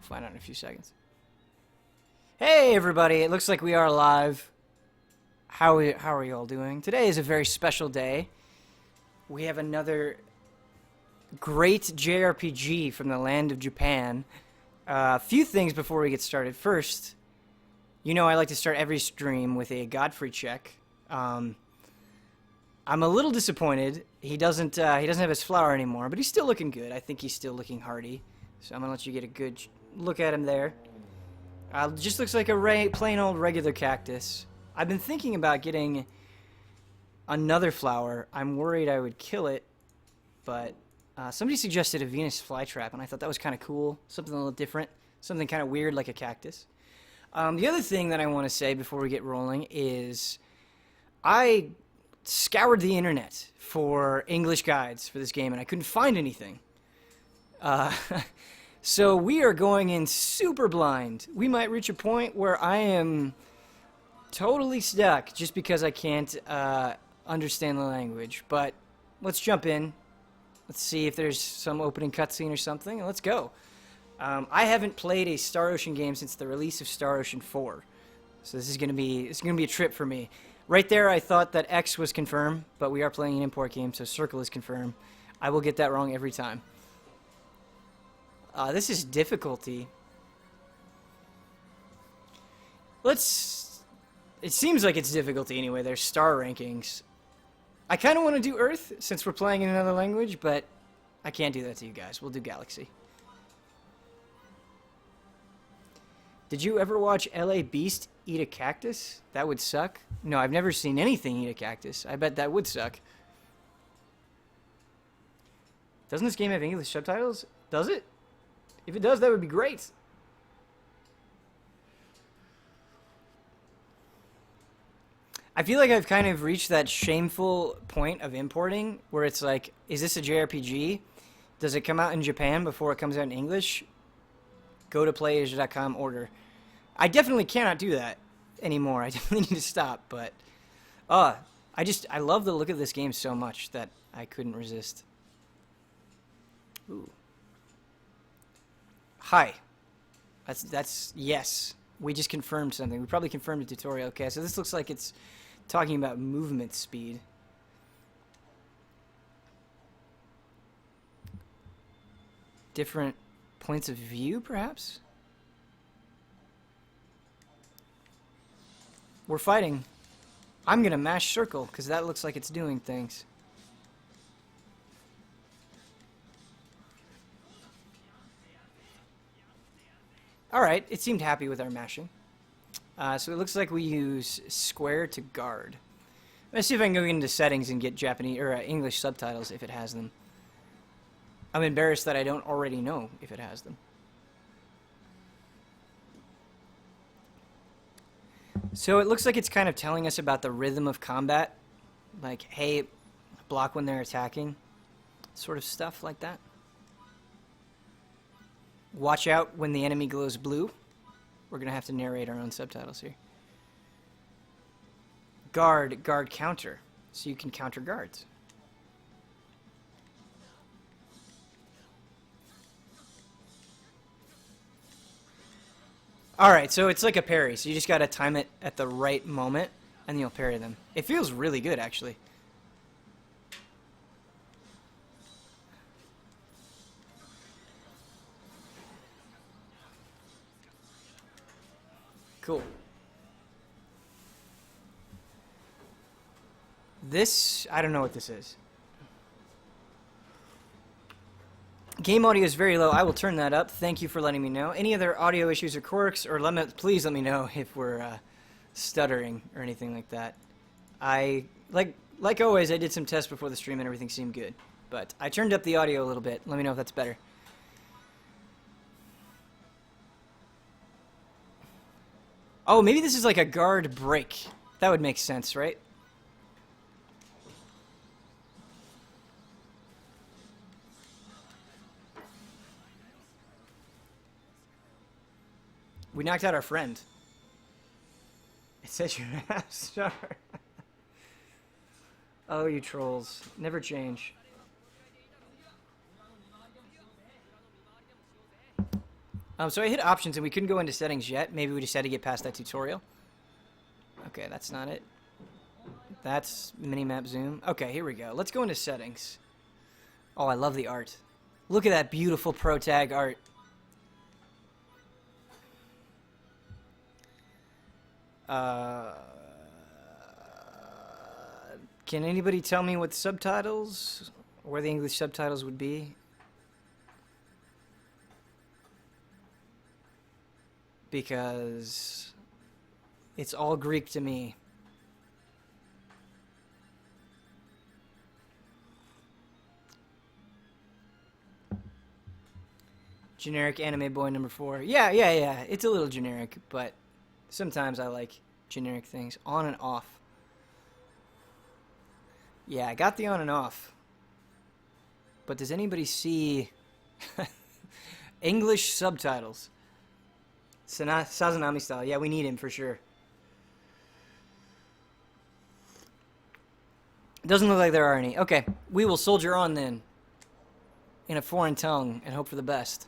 find out in a few seconds. Hey everybody, it looks like we are live. How are you all doing? Today is a very special day. We have another great JRPG from the land of Japan. A few things before we get started. First, you know I like to start every stream with a Godfrey check. I'm a little disappointed. He doesn't have his flower anymore, but he's still looking good. I think he's still looking hardy. So I'm gonna let you get a good look at him there. Just looks like a plain old regular cactus. I've been thinking about getting another flower. I'm worried I would kill it, but somebody suggested a Venus flytrap, and I thought that was kind of cool. Something a little different. Something kind of weird like a cactus. The other thing that I want to say before we get rolling is I scoured the internet for English guides for this game, and I couldn't find anything. So we are going in super blind. We might reach a point where I am totally stuck just because I can't understand the language. But let's jump in. Let's see if there's some opening cutscene or something. Let's go. I haven't played a Star Ocean game since the release of Star Ocean 4. So this is gonna be a trip for me. Right there, I thought that X was confirmed, but we are playing an import game, so Circle is confirmed. I will get that wrong every time. This is difficulty. It seems like it's difficulty anyway. There's star rankings. I kind of want to do Earth since we're playing in another language, but I can't do that to you guys. We'll do Galaxy. Did you ever watch LA Beast eat a cactus? That would suck. No, I've never seen anything eat a cactus. I bet that would suck. Doesn't this game have English subtitles? Does it? If it does, that would be great. I feel like I've kind of reached that shameful point of importing where it's like, is this a JRPG? Does it come out in Japan before it comes out in English? Go to playasia.com, order. I definitely cannot do that anymore. I definitely need to stop, but I love the look of this game so much that I couldn't resist. Ooh. Hi. That's yes. We just confirmed something. We probably confirmed a tutorial. Okay, so this looks like it's talking about movement speed. Different points of view, perhaps? We're fighting. I'm gonna mash circle, because that looks like it's doing things. Alright, it seemed happy with our mashing. So it looks like we use square to guard. Let's see if I can go into settings and get Japanese or English subtitles if it has them. I'm embarrassed that I don't already know if it has them. So it looks like it's kind of telling us about the rhythm of combat. Like, hey, block when they're attacking. Sort of stuff like that. Watch out when the enemy glows blue. We're going to have to narrate our own subtitles here. Guard counter. So you can counter guards. Alright, so it's like a parry. So you just got to time it at the right moment, and you'll parry them. It feels really good, actually. Cool. This, I don't know what this is. Game audio is very low. I will turn that up. Thank you for letting me know. Any other audio issues or quirks, or please let me know if we're stuttering or anything like that. Like always, I did some tests before the stream and everything seemed good. But I turned up the audio a little bit. Let me know if that's better. Oh, maybe this is like a guard break. That would make sense, right? We knocked out our friend. It says you're a half star. Oh, you trolls. Never change. So I hit options and we couldn't go into settings yet. Maybe we just had to get past that tutorial. Okay, that's not it. That's minimap zoom. Okay, here we go. Let's go into settings. Oh, I love the art. Look at that beautiful pro tag art. Can anybody tell me what subtitles, where the English subtitles would be? Because it's all Greek to me. Generic anime boy number 4. Yeah. It's a little generic, but sometimes I like generic things. On and off. Yeah, I got the on and off. But does anybody see English subtitles? Sazanami style. Yeah, we need him for sure. Doesn't look like there are any. Okay, we will soldier on then. In a foreign tongue and hope for the best.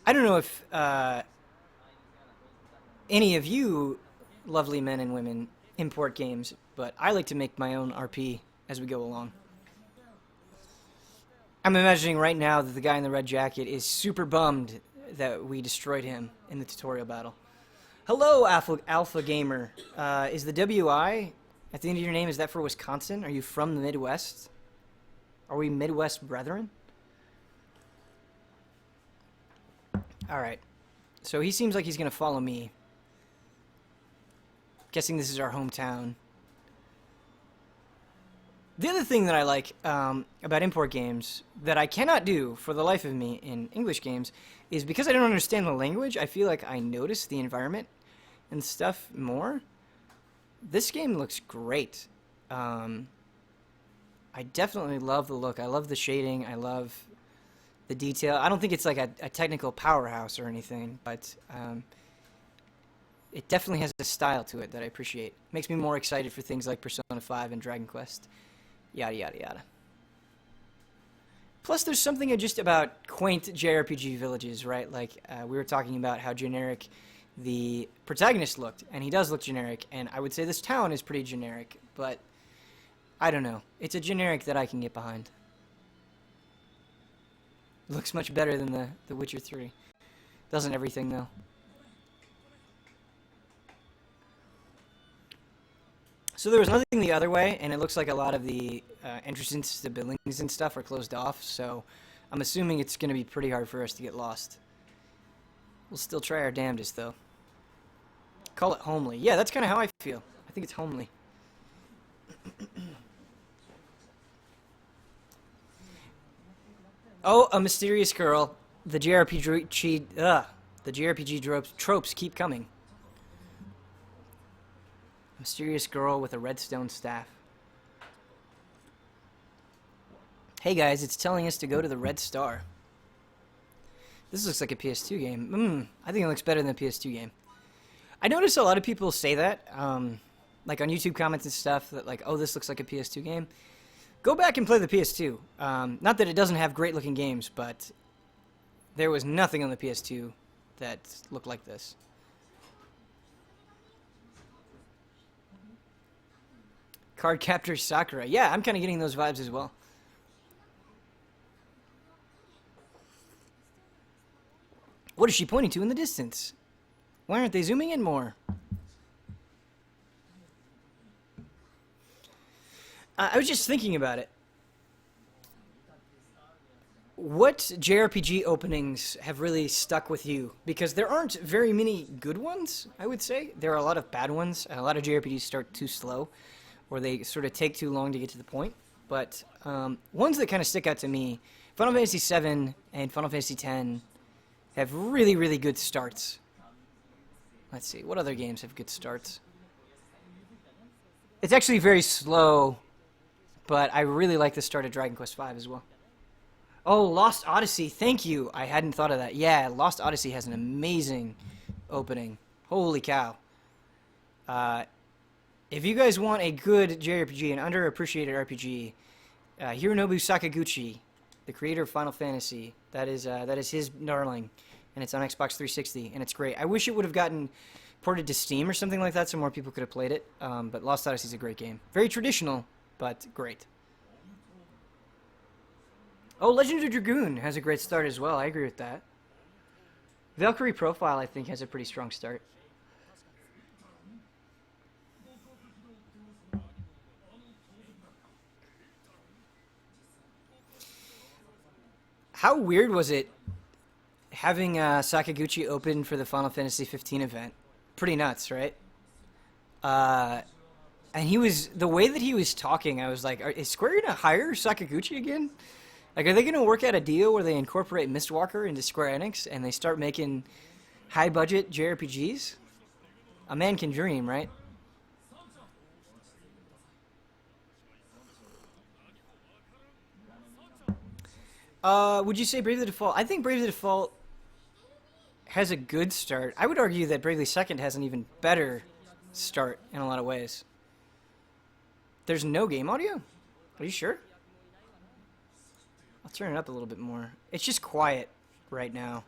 I don't know if any of you lovely men and women import games, but I like to make my own RP as we go along. I'm imagining right now that the guy in the red jacket is super bummed that we destroyed him in the tutorial battle. Hello, Alpha Gamer. Is the WI at the end of your name, is that for Wisconsin? Are you from the Midwest? Are we Midwest brethren? Alright. So he seems like he's going to follow me. Guessing this is our hometown. The other thing that I like about import games that I cannot do for the life of me in English games is because I don't understand the language, I feel like I notice the environment and stuff more. This game looks great. I definitely love the look. I love the shading. I love the detail. I don't think it's like a technical powerhouse or anything, but it definitely has a style to it that I appreciate. Makes me more excited for things like Persona 5 and Dragon Quest. Yada, yada, yada. Plus, there's something just about quaint JRPG villages, right? Like, we were talking about how generic the protagonist looked, and he does look generic, and I would say this town is pretty generic, but I don't know. It's a generic that I can get behind. Looks much better than the Witcher 3. Doesn't everything, though. So there was nothing the other way, and it looks like a lot of the entrances to buildings and stuff are closed off, so I'm assuming it's going to be pretty hard for us to get lost. We'll still try our damnedest, though. Call it homely. Yeah, that's kind of how I feel. I think it's homely. Oh, a mysterious girl. The JRPG tropes keep coming. Mysterious girl with a redstone staff. Hey guys, it's telling us to go to the Red Star. This looks like a PS2 game. I think it looks better than a PS2 game. I notice a lot of people say that, like on YouTube comments and stuff, that like, oh, this looks like a PS2 game. Go back and play the PS2. Not that it doesn't have great looking games, but there was nothing on the PS2 that looked like this. Card Captor Sakura. Yeah, I'm kind of getting those vibes as well. What is she pointing to in the distance? Why aren't they zooming in more? I was just thinking about it. What JRPG openings have really stuck with you? Because there aren't very many good ones, I would say. There are a lot of bad ones, and a lot of JRPGs start too slow, or they sort of take too long to get to the point. But ones that kind of stick out to me, Final Fantasy VII and Final Fantasy X have really, really good starts. Let's see, what other games have good starts? It's actually very slow, but I really like the start of Dragon Quest V as well. Oh, Lost Odyssey, thank you. I hadn't thought of that. Yeah, Lost Odyssey has an amazing opening. Holy cow. If you guys want a good JRPG, an underappreciated RPG, Hironobu Sakaguchi, the creator of Final Fantasy. That is his darling, and it's on Xbox 360, and it's great. I wish it would have gotten ported to Steam or something like that so more people could have played it, but Lost Odyssey is a great game. Very traditional, but great. Oh, Legend of Dragoon has a great start as well. I agree with that. Valkyrie Profile, I think, has a pretty strong start. How weird was it having Sakaguchi open for the Final Fantasy 15 event? Pretty nuts, right? And the way that he was talking, I was like, is Square gonna hire Sakaguchi again? Like, are they gonna work out a deal where they incorporate Mistwalker into Square Enix and they start making high-budget JRPGs? A man can dream, right? Would you say Bravely Default? I think Bravely Default has a good start. I would argue that Bravely Second has an even better start in a lot of ways. There's no game audio? Are you sure? I'll turn it up a little bit more. It's just quiet right now.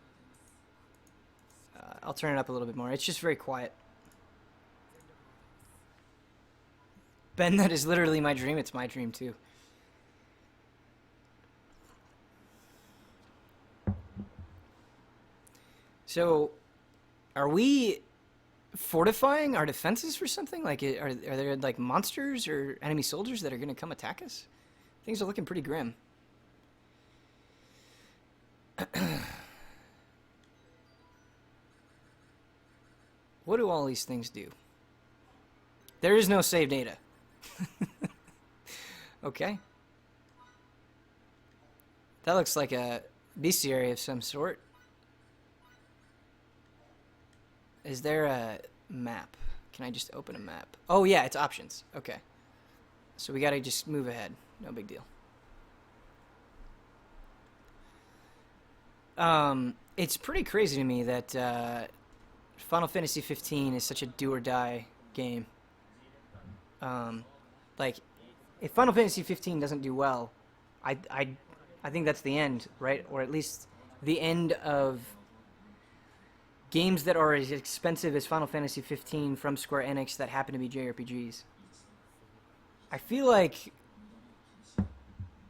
I'll turn it up a little bit more. It's just very quiet. Ben, that is literally my dream. It's my dream, too. So, are we fortifying our defenses for something? Like, are there, like, monsters or enemy soldiers that are going to come attack us? Things are looking pretty grim. What do all these things do? There is no save data. Okay. That looks like a bestiary of some sort. Is there a map? Can I just open a map? Oh, yeah, it's options. Okay. So we gotta just move ahead. No big deal. It's pretty crazy to me that Final Fantasy 15 is such a do-or-die game. Like, if Final Fantasy 15 doesn't do well, I think that's the end, right? Or at least the end of games that are as expensive as Final Fantasy 15 from Square Enix that happen to be JRPGs. I feel like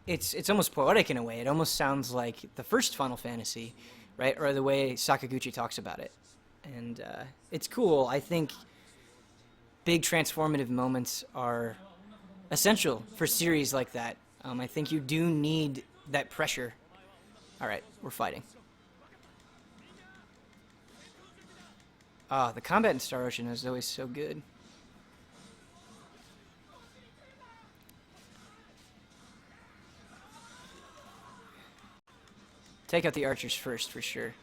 it's almost poetic in a way. It almost sounds like the first Final Fantasy, right? Or the way Sakaguchi talks about it. And it's cool. I think big transformative moments are essential for series like that. I think you do need that pressure. All right, we're fighting. The combat in Star Ocean is always so good. Take out the archers first, for sure.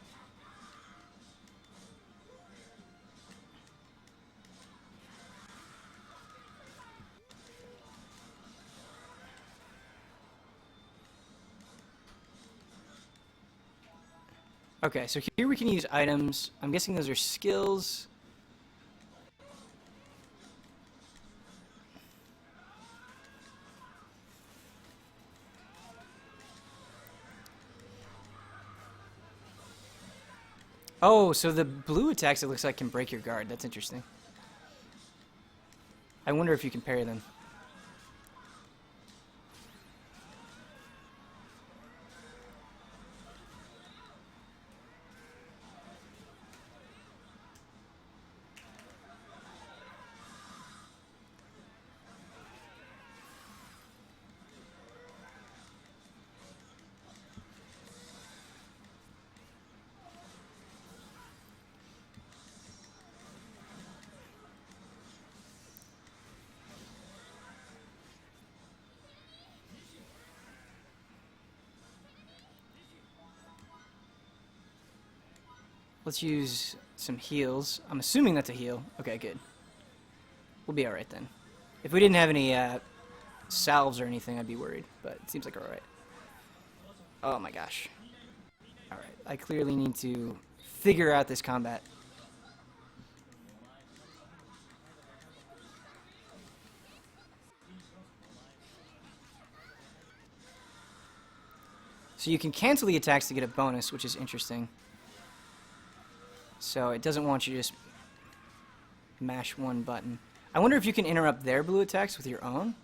Okay, so here we can use items. I'm guessing those are skills. Oh, so the blue attacks, it looks like, can break your guard. That's interesting. I wonder if you can parry them. Let's use some heals. I'm assuming that's a heal. Okay, good. We'll be alright then. If we didn't have any salves or anything, I'd be worried. But it seems like we're alright. Oh my gosh. Alright, I clearly need to figure out this combat. So you can cancel the attacks to get a bonus, which is interesting. So it doesn't want you to just mash one button. I wonder if you can interrupt their blue attacks with your own.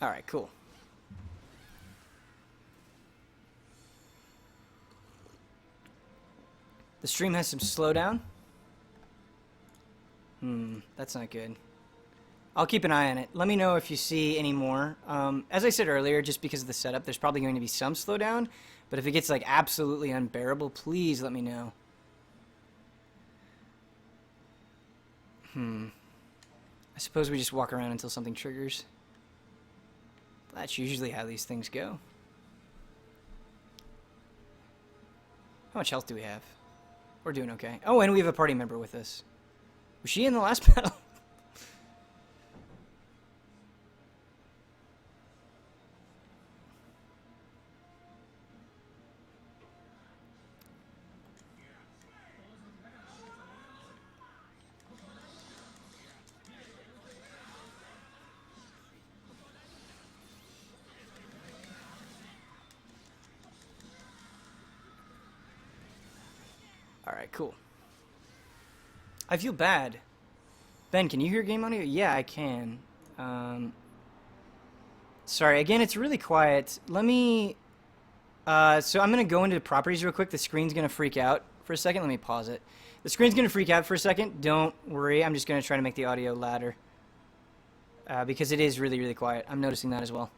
Alright, cool. The stream has some slowdown. That's not good. I'll keep an eye on it. Let me know if you see any more. As I said earlier, just because of the setup, there's probably going to be some slowdown. But if it gets like absolutely unbearable, please let me know. I suppose we just walk around until something triggers. That's usually how these things go. How much health do we have? We're doing okay. Oh, and we have a party member with us. Was she in the last battle? Alright, cool. I feel bad. Ben, can you hear game audio? Yeah, I can. Sorry, again, it's really quiet. Let me... so I'm going to go into properties real quick. The screen's going to freak out for a second. Let me pause it. The screen's going to freak out for a second. Don't worry. I'm just going to try to make the audio louder. Because it is really, really quiet. I'm noticing that as well.